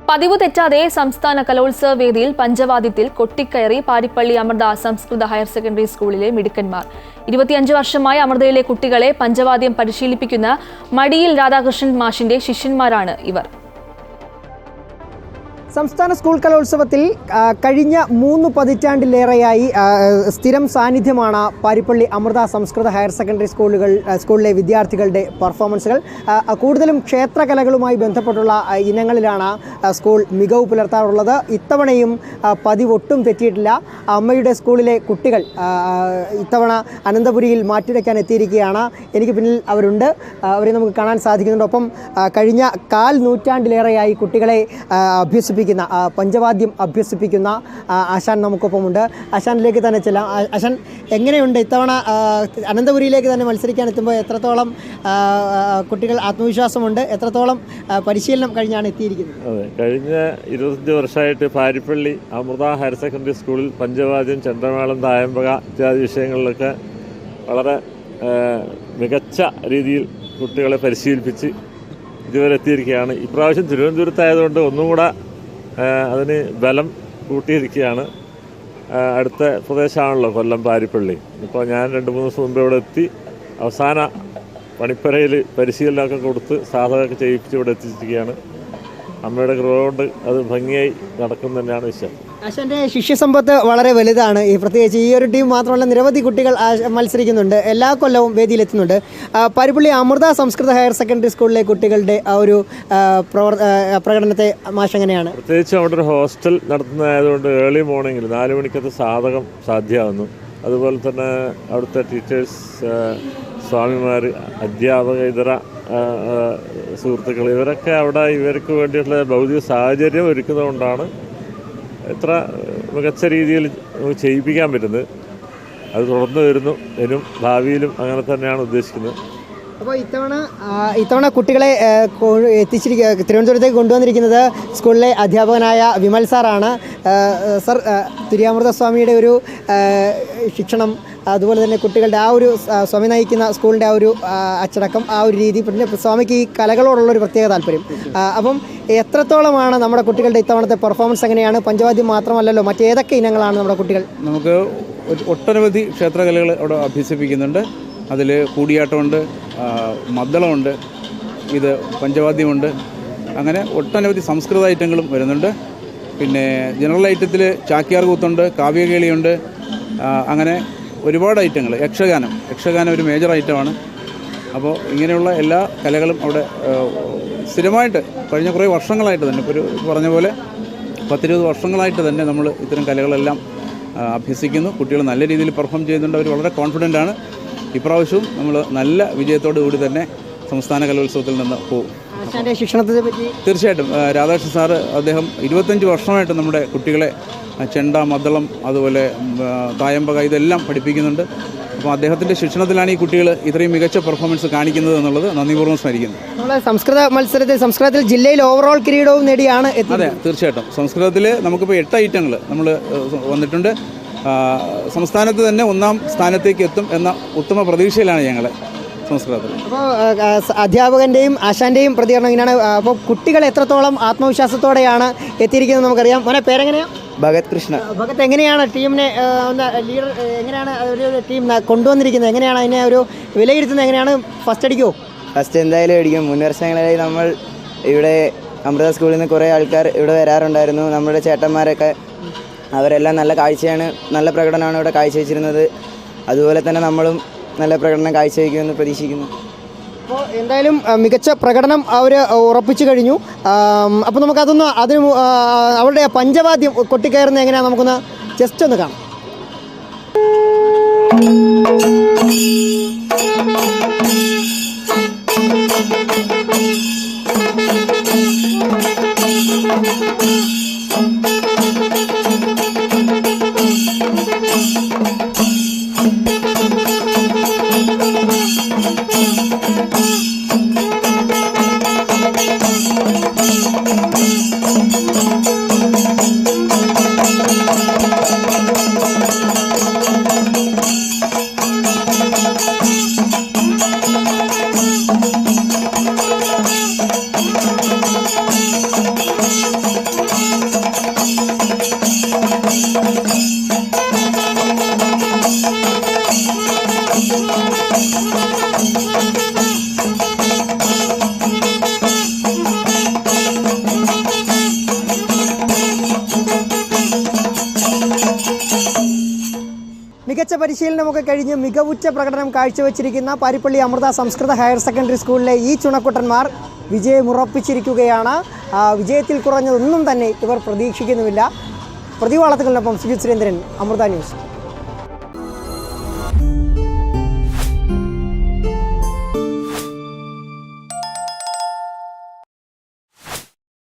പതിവ് തെറ്റാതെ സംസ്ഥാന കലോത്സവ വേദിയിൽ പഞ്ചവാദ്യത്തിൽ കൊട്ടിക്കയറി പാരിപ്പള്ളി അമൃത സംസ്കൃത ഹയർ സെക്കൻഡറി സ്കൂളിലെ മിടുക്കന്മാർ. 25 വർഷമായി അമൃതയിലെ കുട്ടികളെ പഞ്ചവാദ്യം പരിശീലിപ്പിക്കുന്ന മടിയിൽ രാധാകൃഷ്ണൻ മാഷിന്റെ ശിഷ്യന്മാരാണ് ഇവർ. സംസ്ഥാന സ്കൂൾ കലോത്സവത്തിൽ കഴിഞ്ഞ 3 പതിറ്റാണ്ടിലേറെയായി സ്ഥിരം സാന്നിധ്യമാണ് പാരിപ്പള്ളി അമൃത സംസ്കൃത ഹയർ സെക്കൻഡറി സ്കൂളിലെ വിദ്യാർത്ഥികളുടെ പെർഫോമൻസുകൾ. കൂടുതലും ക്ഷേത്രകലകളുമായി ബന്ധപ്പെട്ടുള്ള ഇനങ്ങളിലാണ് സ്കൂൾ മികവ് പുലർത്താറുള്ളത്. ഇത്തവണയും പതിവൊട്ടും തെറ്റിയിട്ടില്ല. അമ്മയുടെ സ്കൂളിലെ കുട്ടികൾ ഇത്തവണ അനന്തപുരിയിൽ മാറ്റിവെക്കാൻ എത്തിയിരിക്കുകയാണ്. എനിക്ക് പിന്നിൽ അവരുണ്ട്, അവരെ നമുക്ക് കാണാൻ സാധിക്കുന്നുണ്ട്. ഒപ്പം കഴിഞ്ഞ 1/4 നൂറ്റാണ്ടിലേറെയായി കുട്ടികളെ പഞ്ചവാദ്യം അഭ്യസിപ്പിക്കുന്ന ആശാൻ നമുക്കൊപ്പമുണ്ട്. ആശാനിലേക്ക് തന്നെ ചെല്ലാം. ആശാൻ, എങ്ങനെയുണ്ട് ഇത്തവണ അനന്തപുരിയിലേക്ക് തന്നെ മത്സരിക്കാൻ എത്തുമ്പോൾ എത്രത്തോളം കുട്ടികൾ ആത്മവിശ്വാസമുണ്ട്, എത്രത്തോളം പരിശീലനം കഴിഞ്ഞാണ് എത്തിയിരിക്കുന്നത്? അതെ, കഴിഞ്ഞ 25 വർഷമായിട്ട് പാരിപ്പള്ളി അമൃത ഹയർ സെക്കൻഡറി സ്കൂളിൽ പഞ്ചവാദ്യം, ചെണ്ടമേളം, തായമ്പക ഇത്യാദി വിഷയങ്ങളിലൊക്കെ വളരെ മികച്ച രീതിയിൽ കുട്ടികളെ പരിശീലിപ്പിച്ച് ഇതുവരെ എത്തിയിരിക്കുകയാണ്. ഇപ്രാവശ്യം തിരുവനന്തപുരത്തായതുകൊണ്ട് ഒന്നും കൂടെ അതിന് ബലം കൂട്ടിയിരിക്കുകയാണ്. അടുത്ത പ്രദേശമാണല്ലോ കൊല്ലം പാരിപ്പള്ളി. ഇപ്പോൾ ഞാൻ 2-3 ദിവസം മുമ്പ് ഇവിടെ എത്തി അവസാന പണിപ്പുരയിൽ പരിശീലനമൊക്കെ കൊടുത്ത് സാധകമൊക്കെ ചെയ്യിപ്പിച്ച് ഇവിടെ എത്തിച്ചിരിക്കുകയാണ്. അമ്മയുടെ കൃപ കൊണ്ട് അത് ഭംഗിയായി നടക്കും തന്നെയാണ് വിശ്വാസം. ആശാൻ്റെ ശിഷ്യസമ്പത്ത് വളരെ വലുതാണ്. പ്രത്യേകിച്ച് ഈ ഒരു ടീം മാത്രമല്ല, നിരവധി കുട്ടികൾ മത്സരിക്കുന്നുണ്ട്, എല്ലാ കൊല്ലവും വേദിയിലെത്തുന്നുണ്ട്. പാരിപ്പള്ളി അമൃത സംസ്കൃത ഹയർ സെക്കൻഡറി സ്കൂളിലെ കുട്ടികളുടെ ആ ഒരു പ്രകടനത്തെ മാഷ് എങ്ങനെയാണ്? പ്രത്യേകിച്ച് അവിടെ ഒരു ഹോസ്റ്റൽ നടത്തുന്നതായതുകൊണ്ട് ഏർലി മോർണിംഗിൽ 4 മണിക്കത്തെ സാധകം സാധ്യമാകുന്നു. അതുപോലെ തന്നെ അവിടുത്തെ ടീച്ചേഴ്സ്, സ്വാമിമാർ, അധ്യാപക, ഇതര സുഹൃത്തുക്കൾ, ഇവരൊക്കെ അവിടെ ഇവർക്ക് വേണ്ടിയിട്ടുള്ള ഭൗതിക സാഹചര്യം ഒരുക്കുന്നതുകൊണ്ടാണ് എത്ര മികച്ച രീതിയിൽ ചെയ്യിപ്പിക്കാൻ പറ്റുന്നത്. അത് തുടർന്ന് വരുന്നു, ഇനിയും ഭാവിയിലും അങ്ങനെ തന്നെയാണ് ഉദ്ദേശിക്കുന്നത്. അപ്പോൾ ഇത്തവണ കുട്ടികളെ തിരുവനന്തപുരത്തേക്ക് കൊണ്ടുവന്നിരിക്കുന്നത് സ്കൂളിലെ അധ്യാപകനായ വിമൽ സാറാണ്. സർ, തുര്യാമൃത സ്വാമിയുടെ ഒരു ശിക്ഷണം, അതുപോലെ തന്നെ കുട്ടികളുടെ ആ ഒരു സ്വാമി നയിക്കുന്ന സ്കൂളിൻ്റെ ആ ഒരു അച്ചടക്കം, ആ ഒരു രീതി, പിന്നെ സ്വാമിക്ക് ഈ കലകളോടുള്ളൊരു പ്രത്യേക താല്പര്യം. അപ്പം എത്രത്തോളമാണ് നമ്മുടെ കുട്ടികളുടെ ഇത്തവണത്തെ പെർഫോമൻസ് എങ്ങനെയാണ്? പഞ്ചവാദ്യം മാത്രമല്ലല്ലോ, മറ്റേതൊക്കെ ഇനങ്ങളാണ് നമ്മുടെ കുട്ടികൾ? നമുക്ക് ഒട്ടനവധി ക്ഷേത്രകലകൾ അവിടെ അഭ്യസിപ്പിക്കുന്നുണ്ട്. അതിൽ കൂടിയാട്ടമുണ്ട്, മദ്ദളമുണ്ട്, ഇത് പഞ്ചവാദ്യമുണ്ട്, അങ്ങനെ ഒട്ടനവധി സംസ്കൃത ഐറ്റങ്ങളും വരുന്നുണ്ട്. പിന്നെ ജനറൽ ഐറ്റത്തിൽ ചാക്യാർ കൂത്തുണ്ട്, കാവ്യകേളിയുണ്ട്, അങ്ങനെ ഒരുപാട് ഐറ്റങ്ങൾ. യക്ഷഗാനം ഒരു മേജർ ഐറ്റമാണ്. അപ്പോൾ ഇങ്ങനെയുള്ള എല്ലാ കലകളും അവിടെ സ്ഥിരമായിട്ട് കഴിഞ്ഞ കുറേ വർഷങ്ങളായിട്ട് തന്നെ, ഇപ്പോൾ പറഞ്ഞ പോലെ 10-20 വർഷങ്ങളായിട്ട് തന്നെ നമ്മൾ ഇത്തരം കലകളെല്ലാം അഭ്യസിക്കുന്നു. കുട്ടികൾ നല്ല രീതിയിൽ പെർഫോം ചെയ്യുന്നുണ്ട്. അവർ വളരെ കോൺഫിഡൻ്റ് ആണ്. ഇപ്രാവശ്യവും നമ്മൾ നല്ല വിജയത്തോടു കൂടി തന്നെ സംസ്ഥാന കലോത്സവത്തിൽ നിന്ന് പോകും. ശിക്ഷണത്തെ പറ്റി തീർച്ചയായിട്ടും രാധാകൃഷ്ണൻ സാറ്, അദ്ദേഹം 25 വർഷമായിട്ട് നമ്മുടെ കുട്ടികളെ ചെണ്ട, മദ്ദളം, അതുപോലെ തായമ്പക ഇതെല്ലാം പഠിപ്പിക്കുന്നുണ്ട്. അപ്പോൾ അദ്ദേഹത്തിൻ്റെ ശിക്ഷണത്തിലാണ് ഈ കുട്ടികൾ ഇത്രയും മികച്ച പെർഫോമൻസ് കാണിക്കുന്നത് എന്നുള്ളത് നന്ദിപൂർവ്വം സ്മരിക്കുന്നു. നമ്മളെ സംസ്കൃതത്തിൽ ജില്ലയിൽ ഓവറോൾ കിരീടവും നേടിയാണ്. അതെ, തീർച്ചയായിട്ടും. സംസ്കൃതത്തിൽ നമുക്കിപ്പോൾ 8 ഐറ്റങ്ങൾ നമ്മൾ വന്നിട്ടുണ്ട്. സംസ്ഥാനത്ത് തന്നെ 1-ാം സ്ഥാനത്തേക്ക് എത്തും എന്ന ഉത്തമ പ്രതീക്ഷയിലാണ് ഞങ്ങൾ സംസ്കൃതത്തിൽ. അപ്പോൾ അധ്യാപകൻ്റെയും ആശാൻ്റെയും പ്രതികരണം ഇങ്ങനെയാണ്. അപ്പോൾ കുട്ടികൾ എത്രത്തോളം ആത്മവിശ്വാസത്തോടെയാണ് എത്തിയിരിക്കുന്നത് നമുക്കറിയാം. മോനെ, പേരെങ്ങനെയാണ്? ഭഗത് കൃഷ്ണ. ഭഗത്, എങ്ങനെയാണ് ടീമിനെ ലീഡർ, എങ്ങനെയാണ് ഒരു ടീം കൊണ്ടുവന്നിരിക്കുന്നത്? എങ്ങനെയാണ് അതിനെ ഒരു വിലയിരുത്തുന്നത്? എങ്ങനെയാണ്? ഫസ്റ്റ് അടിക്കുമോ? ഫസ്റ്റ് എന്തായാലും അടിക്കും. മുൻ വർഷങ്ങളിലായി നമ്മൾ ഇവിടെ അമൃത സ്കൂളിൽ നിന്ന് കുറേ ആൾക്കാർ ഇവിടെ വരാറുണ്ടായിരുന്നു. നമ്മുടെ ചേട്ടന്മാരൊക്കെ, അവരെല്ലാം നല്ല പ്രകടനമാണ് ഇവിടെ കാഴ്ചവെച്ചിരുന്നത്. അതുപോലെ തന്നെ നമ്മളും നല്ല പ്രകടനം കാഴ്ചവെക്കുമെന്ന് പ്രതീക്ഷിക്കുന്നു. അപ്പോൾ എന്തായാലും മികച്ച പ്രകടനം അവർ ഉറപ്പിച്ചു കഴിഞ്ഞു. അപ്പോൾ നമുക്കതൊന്ന് അവരുടെ പഞ്ചവാദ്യം കൊട്ടിക്കയറുന്നത് എങ്ങനെയാണ് നമുക്കൊന്ന് ജസ്റ്റ് ഒന്ന് കാണാം. പരിശീലനമൊക്കെ കഴിഞ്ഞ് മികവുറ്റ പ്രകടനം കാഴ്ചവെച്ചിരിക്കുന്ന പാരിപ്പള്ളി അമൃത സംസ്കൃത ഹയർ സെക്കൻഡറി സ്കൂളിലെ ഈ ചുണക്കുട്ടന്മാർ വിജയമുറപ്പിച്ചിരിക്കുകയാണ്. വിജയത്തിൽ കുറഞ്ഞതൊന്നും തന്നെ ഇവർ പ്രതീക്ഷിക്കുന്നുമില്ല. പ്രതിവാളത്തുകളിനൊപ്പം സുജിത് സുരേന്ദ്രൻ, അമൃത ന്യൂസ്.